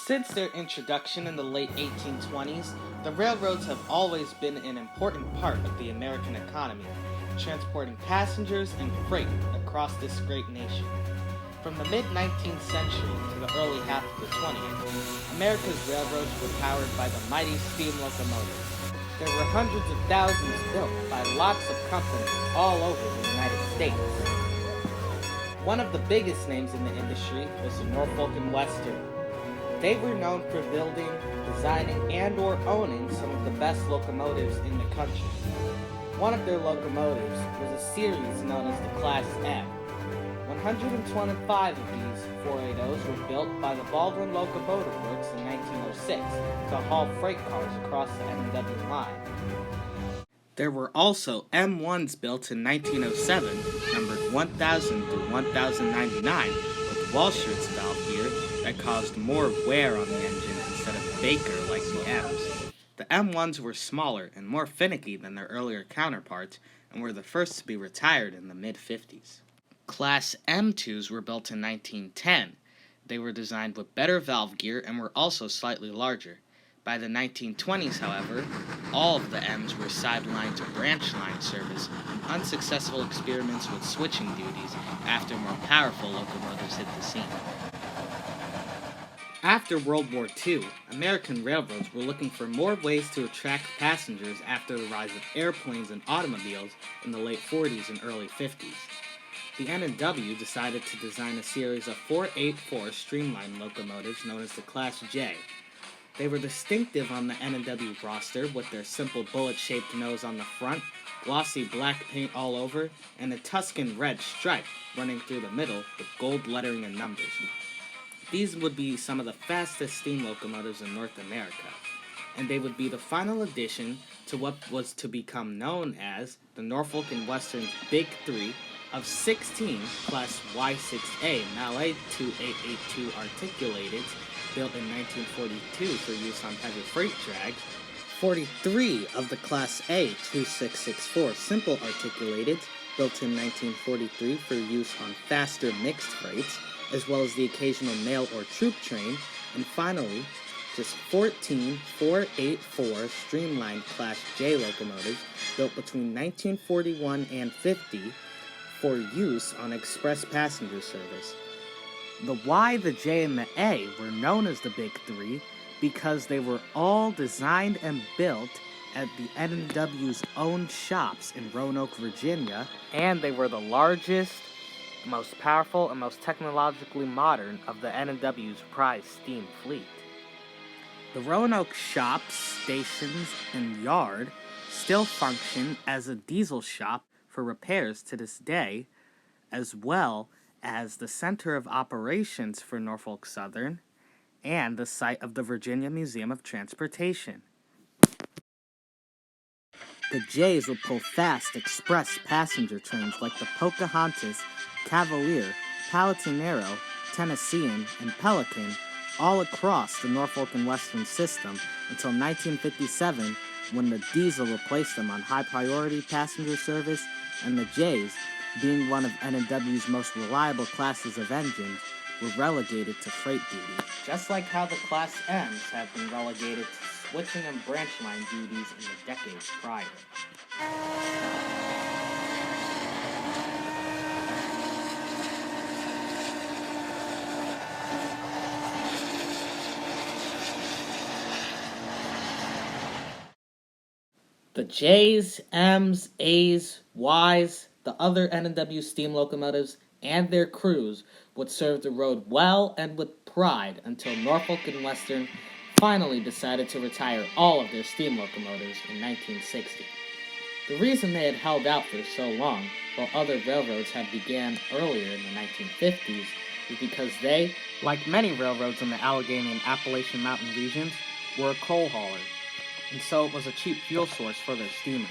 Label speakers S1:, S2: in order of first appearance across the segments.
S1: Since their introduction in the late 1820s, the railroads have always been an important part of the American economy, transporting passengers and freight across this great nation. From the mid-19th century to the early half of the 20th, America's railroads were powered by the mighty steam locomotives. There were hundreds of thousands built by lots of companies all over the United States. One of the biggest names in the industry was the Norfolk and Western. They were known for building, designing, and/or owning some of the best locomotives in the country. One of their locomotives was a series known as the Class M. 125 of these 480s were built by the Baldwin Locomotive Works in 1906 to haul freight cars across the N&W line. There were also M1s built in 1907, numbered 1000 through 1099, with Walschaerts valve gear that caused more wear on the engine instead of Baker like the M's. The M1s were smaller and more finicky than their earlier counterparts and were the first to be retired in the mid-50s. Class M2s were built in 1910. They were designed with better valve gear and were also slightly larger. By the 1920s, however, all of the M's were sidelined to branch line service and unsuccessful experiments with switching duties after more powerful locomotives hit the scene. After World War II, American railroads were looking for more ways to attract passengers after the rise of airplanes and automobiles in the late 40s and early 50s. The N&W decided to design a series of 484 streamlined locomotives known as the Class J. They were distinctive on the N&W roster with their simple bullet-shaped nose on the front, glossy black paint all over, and a Tuscan red stripe running through the middle with gold lettering and numbers. These would be some of the fastest steam locomotives in North America, and they would be the final addition to what was to become known as the Norfolk and Western's Big Three of 16 Class Y6A Mallet 2882 articulated built in 1942 for use on heavy freight drags, 43 of the Class A 2664 simple articulated built in 1943 for use on faster mixed freights, as well as the occasional mail or troop train, and finally, just 14 484 streamlined Class J locomotives built between 1941 and 50 for use on express passenger service. The Y, the J, and the A were known as the Big Three because they were all designed and built at the N&W's own shops in Roanoke, Virginia, and they were the largest, most powerful, and most technologically modern of the N&W's prize steam fleet. The Roanoke shops, stations, and yard still function as a diesel shop for repairs to this day, as well as the center of operations for Norfolk Southern and the site of the Virginia Museum of Transportation. The J's would pull fast express passenger trains like the Pocahontas, Cavalier, Palatinero, Tennessean, and Pelican all across the Norfolk and Western system until 1957, when the diesel replaced them on high-priority passenger service, and the J's, being one of N&W's most reliable classes of engines, were relegated to freight duty, just like how the Class M's have been relegated to switching and branch line duties in the decades prior. The J's, M's, A's, Y's, the other N&W steam locomotives, and their crews would serve the road well and with pride until Norfolk and Western finally decided to retire all of their steam locomotives in 1960. The reason they had held out for so long, while other railroads had began earlier in the 1950s, is because they, like many railroads in the Allegheny and Appalachian Mountain regions, were a coal hauler, and so it was a cheap fuel source for their steamers.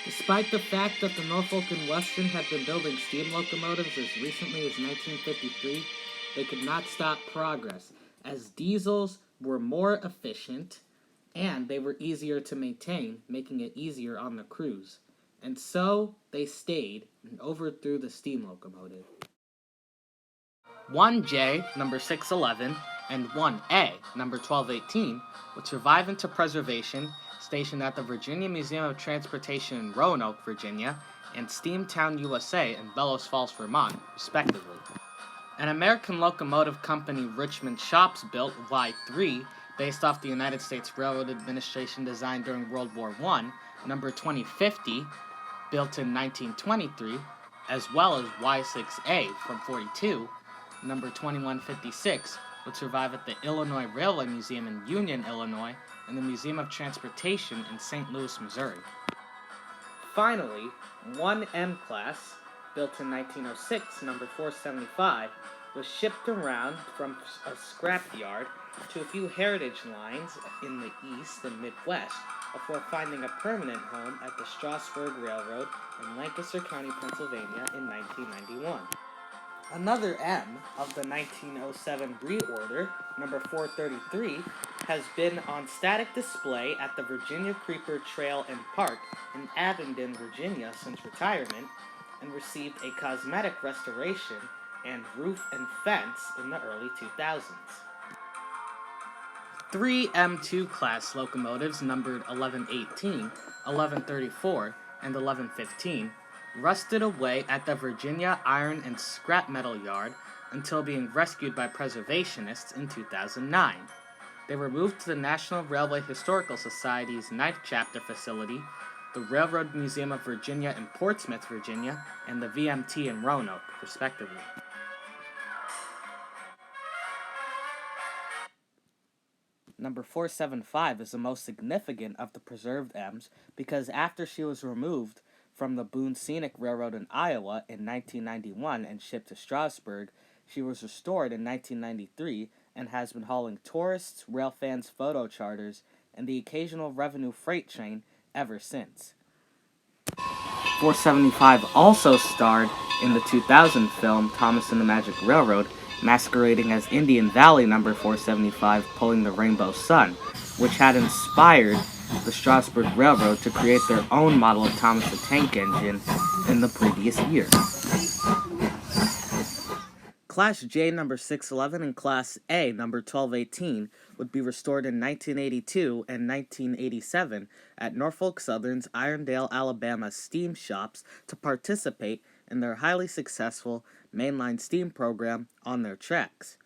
S1: Despite the fact that the Norfolk and Western had been building steam locomotives as recently as 1953, they could not stop progress, as diesels were more efficient and they were easier to maintain, making it easier on the crews. And so they stayed and overthrew the steam locomotive. 1J, number 611, and 1A, number 1218, would survive into preservation, stationed at the Virginia Museum of Transportation in Roanoke, Virginia, and Steamtown, USA in Bellows Falls, Vermont, respectively. An American locomotive company, Richmond Shops, built Y3, based off the United States Railroad Administration design during World War I, number 2050, built in 1923, as well as Y6A from 42, number 2156, would survive at the Illinois Railway Museum in Union, Illinois, and the Museum of Transportation in St. Louis, Missouri. Finally, 1M class, built in 1906, number 475, was shipped around from a scrapyard to a few heritage lines in the East and Midwest before finding a permanent home at the Strasburg Railroad in Lancaster County, Pennsylvania in 1991. Another M of the 1907 reorder, number 433, has been on static display at the Virginia Creeper Trail and Park in Abingdon, Virginia since retirement, and received a cosmetic restoration and roof and fence in the early 2000s. Three M2 class locomotives numbered 1118, 1134, and 1115 rusted away at the Virginia Iron and Scrap Metal Yard until being rescued by preservationists in 2009. They were moved to the National Railway Historical Society's 9th Chapter facility, the Railroad Museum of Virginia in Portsmouth, Virginia, and the VMT in Roanoke, respectively. Number 475 is the most significant of the preserved M's because after she was removed from the Boone Scenic Railroad in Iowa in 1991 and shipped to Strasburg, she was restored in 1993 and has been hauling tourists, railfans, photo charters, and the occasional revenue freight train ever since. 475 also starred in the 2000 film Thomas and the Magic Railroad, masquerading as Indian Valley number 475 pulling the Rainbow Sun, which had inspired the Strasburg Railroad to create their own model of Thomas the Tank Engine in the previous year. Class J number 611 and Class A number 1218 would be restored in 1982 and 1987 at Norfolk Southern's Irondale, Alabama steam shops to participate in their highly successful mainline steam program on their tracks.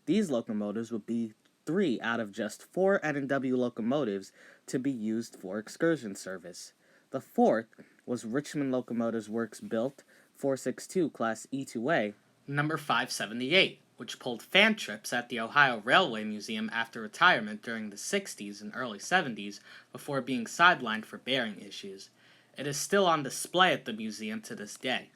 S1: These locomotives would be 3 out of just 4 N&W locomotives to be used for excursion service. The 4th was Richmond Locomotives Works built 462 Class E2A, number 578, which pulled fan trips at the Ohio Railway Museum after retirement during the 60s and early 70s before being sidelined for bearing issues. It is still on display at the museum to this day.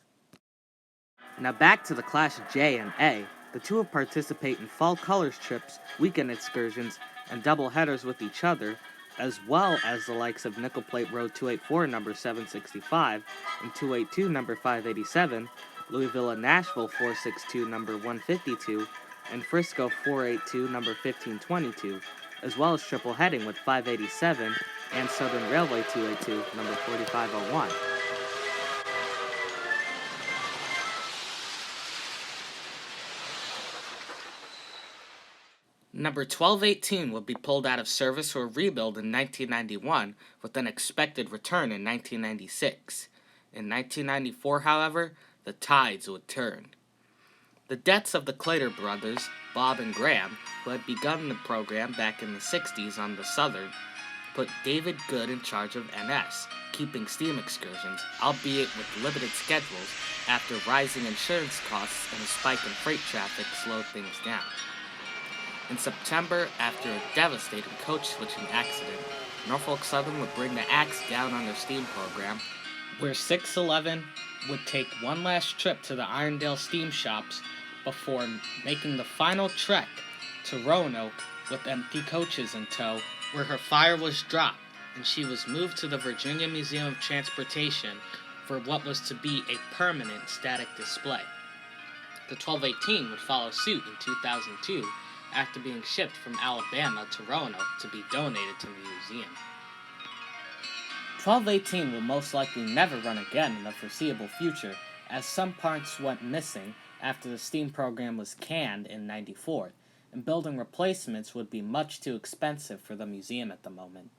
S1: Now back to the Class J and A. The two will participate in fall colors trips, weekend excursions, and double headers with each other, as well as the likes of Nickel Plate Road 284 number 765 and 282 number 587, Louisville and Nashville 462 number 152, and Frisco 482 number 1522, as well as triple heading with 587 and Southern Railway 282 number 4501. Number 1218 will be pulled out of service or rebuild in 1991 with an expected return in 1996. In 1994, however, the tides would turn. The deaths of the Claytor brothers, Bob and Graham, who had begun the program back in the 60s on the Southern, put David Good in charge of NS, keeping steam excursions, albeit with limited schedules, after rising insurance costs and a spike in freight traffic slowed things down. In September, after a devastating coach-switching accident, Norfolk Southern would bring the axe down on their steam program, where 611 would take one last trip to the Irondale steam shops before making the final trek to Roanoke with empty coaches in tow, where her fire was dropped and she was moved to the Virginia Museum of Transportation for what was to be a permanent static display. The 1218 would follow suit in 2002 after being shipped from Alabama to Roanoke to be donated to the museum. 1218 will most likely never run again in the foreseeable future, as some parts went missing after the steam program was canned in '94, and building replacements would be much too expensive for the museum at the moment.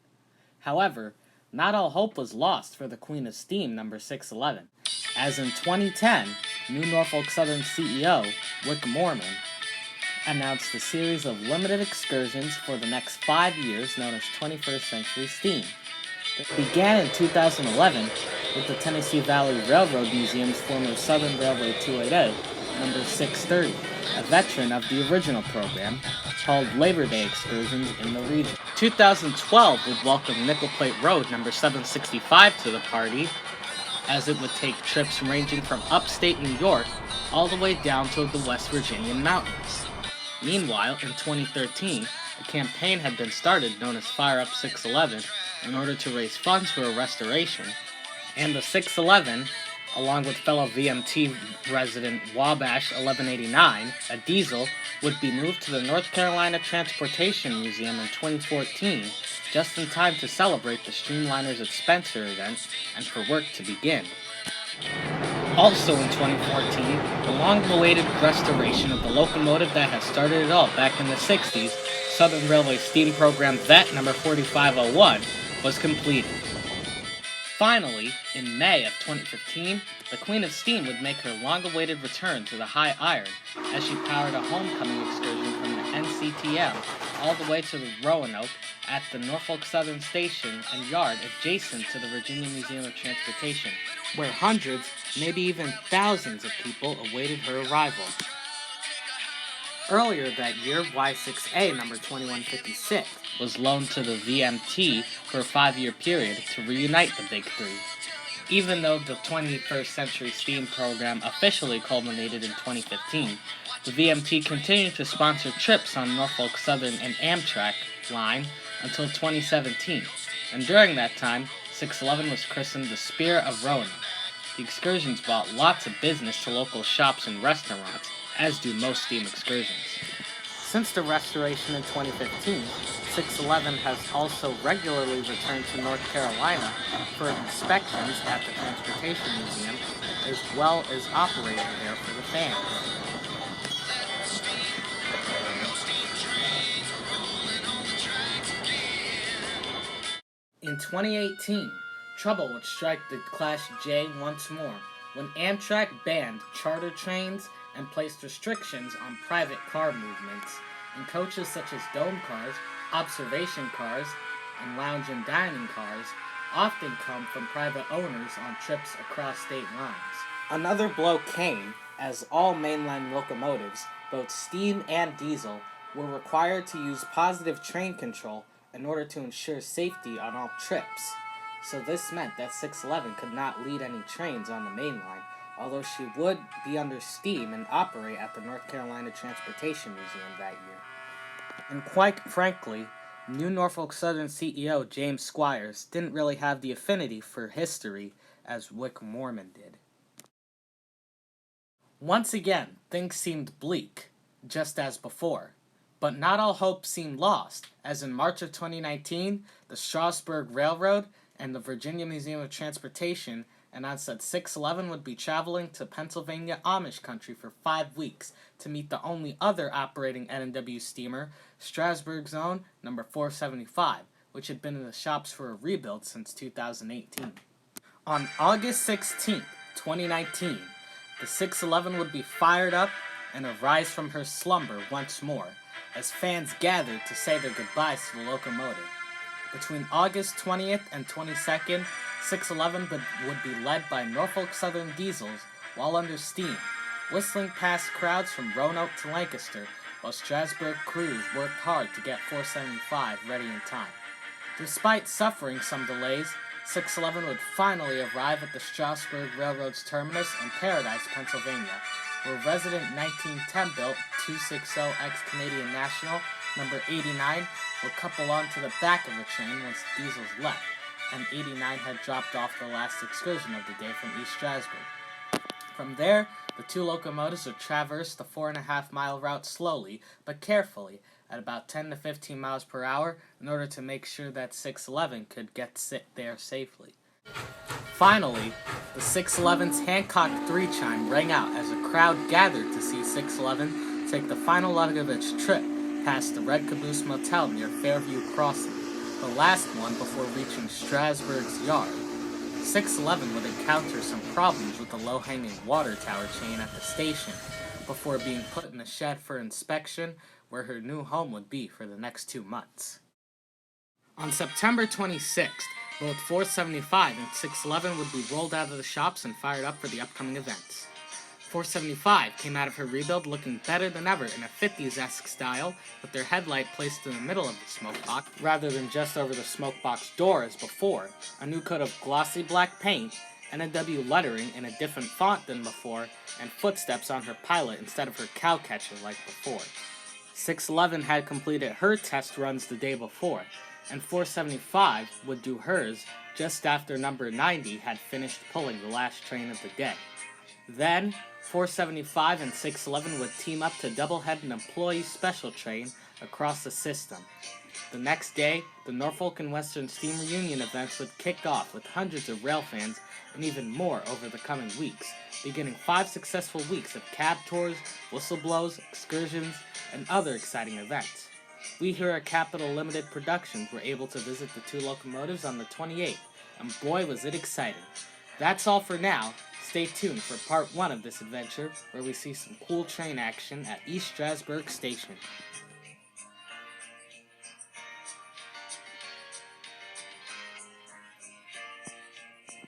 S1: However, not all hope was lost for the Queen of Steam number 611, as in 2010, new Norfolk Southern CEO, Wick Moorman, announced a series of limited excursions for the next 5 years known as 21st Century Steam. It began in 2011 with the Tennessee Valley Railroad Museum's former Southern Railway 280, number 630, a veteran of the original program, held Labor Day excursions in the region. 2012 would welcome Nickel Plate Road number 765 to the party, as it would take trips ranging from upstate New York all the way down to the West Virginian mountains. Meanwhile, in 2013, a campaign had been started known as Fire Up 611 in order to raise funds for a restoration, and the 611, along with fellow VMT resident Wabash 1189, a diesel, would be moved to the North Carolina Transportation Museum in 2014, just in time to celebrate the Streamliners at Spencer event and for work to begin. Also in 2014, the long-awaited restoration of the locomotive that had started it all back in the 60s, Southern Railway Steam Program VET number 4501, was completed. Finally, in May of 2015, the Queen of Steam would make her long-awaited return to the High Iron as she powered a homecoming excursion from the NCTM all the way to the Roanoke at the Norfolk Southern Station and Yard adjacent to the Virginia Museum of Transportation, where hundreds, maybe even thousands of people awaited her arrival. Earlier that year, Y6A number 2156 was loaned to the VMT for a 5-year period to reunite the Big Three. Even though the 21st Century Steam program officially culminated in 2015, the VMT continued to sponsor trips on Norfolk Southern and Amtrak line until 2017, and during that time, 611 was christened the Spear of Roanoke. The excursions brought lots of business to local shops and restaurants, as do most steam excursions. Since the restoration in 2015, 611 has also regularly returned to North Carolina for inspections at the Transportation Museum, as well as operating there for the fans. In 2018, trouble would strike the Class J once more when Amtrak banned charter trains and placed restrictions on private car movements, and coaches such as dome cars, observation cars, and lounge and dining cars often come from private owners on trips across state lines. Another blow came as all mainline locomotives, both steam and diesel, were required to use positive train control in order to ensure safety on all trips. So this meant that 611 could not lead any trains on the main line, although she would be under steam and operate at the North Carolina Transportation Museum that year. And quite frankly, new Norfolk Southern CEO James Squires didn't really have the affinity for history as Wick Moorman did. Once again, things seemed bleak, just as before. But not all hope seemed lost, as in March of 2019, the Strasburg Railroad and the Virginia Museum of Transportation announced that 611 would be traveling to Pennsylvania Amish country for 5 weeks to meet the only other operating N&W steamer, Strasburg's own number 475, which had been in the shops for a rebuild since 2018. On August 16, 2019, the 611 would be fired up and arise from her slumber once more, as fans gathered to say their goodbyes to the locomotive. Between August 20th and 22nd, 611 would be led by Norfolk Southern diesels while under steam, whistling past crowds from Roanoke to Lancaster, while Strasburg crews worked hard to get 475 ready in time. Despite suffering some delays, 611 would finally arrive at the Strasburg Railroad's terminus in Paradise, Pennsylvania, where resident 1910 built 260X Canadian National number 89 would couple onto the back of the train once the diesels left, and 89 had dropped off the last excursion of the day from East Strasburg. From there, the two locomotives would traverse the 4.5-mile route slowly but carefully at about 10 to 15 miles per hour in order to make sure that 611 could get there safely. Finally, the 611's Hancock 3 chime rang out as a crowd gathered to see 611 take the final leg of its trip past the Red Caboose Motel near Fairview Crossing, the last one before reaching Strasburg's yard. 611 would encounter some problems with the low-hanging water tower chain at the station before being put in a shed for inspection where her new home would be for the next 2 months. On September 26th, both 475 and 611 would be rolled out of the shops and fired up for the upcoming events. 475 came out of her rebuild looking better than ever in a 50s-esque style, with their headlight placed in the middle of the smoke box rather than just over the smoke box door as before, a new coat of glossy black paint, N&W lettering in a different font than before, and footsteps on her pilot instead of her cow catcher like before. 611 had completed her test runs the day before, and 475 would do hers just after number 90 had finished pulling the last train of the day. Then, 475 and 611 would team up to double-head an employee special train across the system. The next day, the Norfolk and Western Steam Reunion events would kick off with hundreds of rail fans and even more over the coming weeks, beginning 5 successful weeks of cab tours, whistleblows, excursions, and other exciting events. We here at Capital Limited Productions were able to visit the 2 locomotives on the 28th, and boy was it exciting. That's all for now. Stay tuned for part 1 of this adventure, where we see some cool train action at East Strasburg Station.